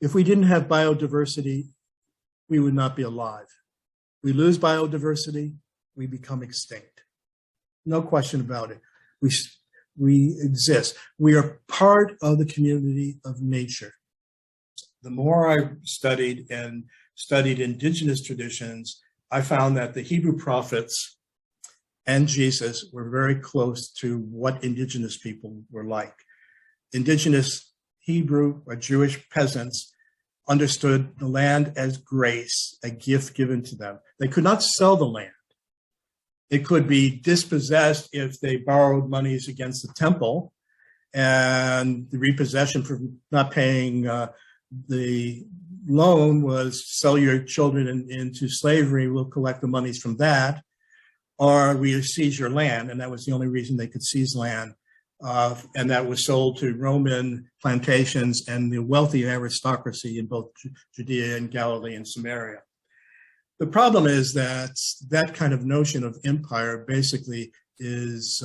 If we didn't have biodiversity, we would not be alive. We lose biodiversity, we become extinct. No question about it. We exist. We are part of the community of nature. The more I studied indigenous traditions, I found that the Hebrew prophets and Jesus were very close to what indigenous people were like. Indigenous Hebrew or Jewish peasants understood the land as grace, a gift given to them. They could not sell the land. It could be dispossessed if they borrowed monies against the temple, and the repossession for not paying the loan was sell your children into slavery, we'll collect the monies from that, or we seize your land, and that was the only reason they could seize land. And that was sold to Roman plantations and the wealthy aristocracy in both Judea and Galilee and Samaria. The problem is that that kind of notion of empire basically is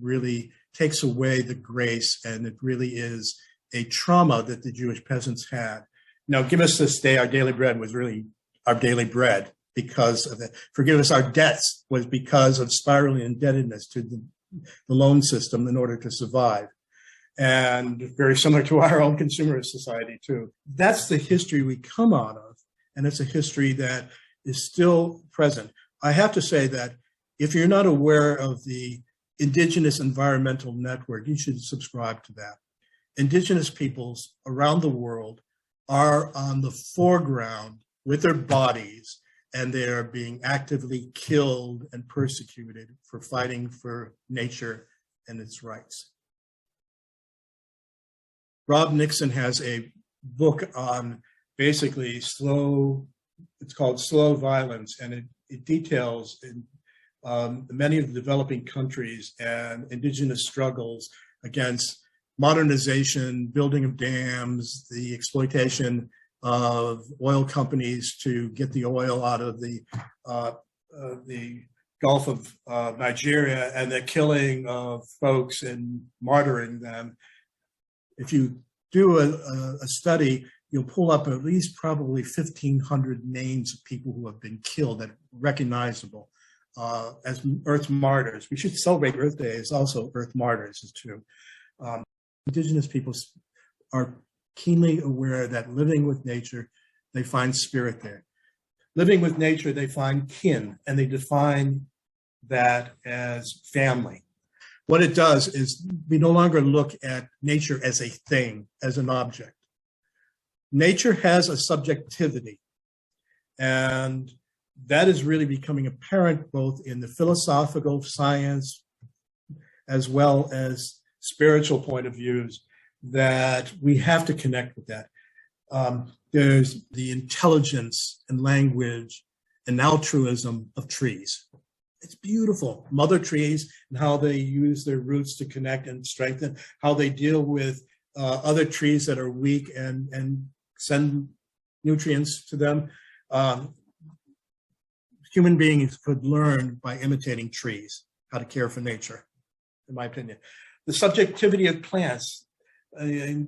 really takes away the grace, and it really is a trauma that the Jewish peasants had. Now, give us this day our daily bread was really our daily bread because of it. Forgive us our debts was because of spiraling indebtedness to the loan system in order to survive. And very similar to our own consumerist society, too. That's the history we come out of, and it's a history that is still present. I have to say that if you're not aware of the Indigenous Environmental Network, you should subscribe to that. Indigenous peoples around the world are on the foreground with their bodies, and they are being actively killed and persecuted for fighting for nature and its rights. Rob Nixon has a book on basically it's called Slow Violence, and it details in many of the developing countries and indigenous struggles against modernization, building of dams, the exploitation of oil companies to get the oil out of the Gulf of Nigeria, and the killing of folks and martyring them. If you do a study, you'll pull up at least probably 1,500 names of people who have been killed that are recognizable as Earth martyrs. We should celebrate Earth Day as also Earth martyrs is true. Indigenous peoples are keenly aware that living with nature, they find spirit there. Living with nature, they find kin, and they define that as family. What it does is we no longer look at nature as a thing, as an object. Nature has a subjectivity, and that is really becoming apparent both in the philosophical science as well as spiritual point of views, that we have to connect with that. There's the intelligence and language and altruism of trees. It's beautiful. Mother trees and how they use their roots to connect and strengthen, how they deal with other trees that are weak and send nutrients to them. Human beings could learn by imitating trees, how to care for nature, in my opinion. The subjectivity of plants. A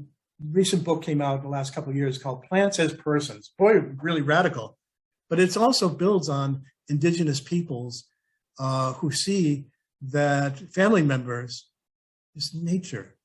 recent book came out in the last couple of years called Plants as Persons. Boy, really radical. But it also builds on indigenous peoples who see that family members is nature.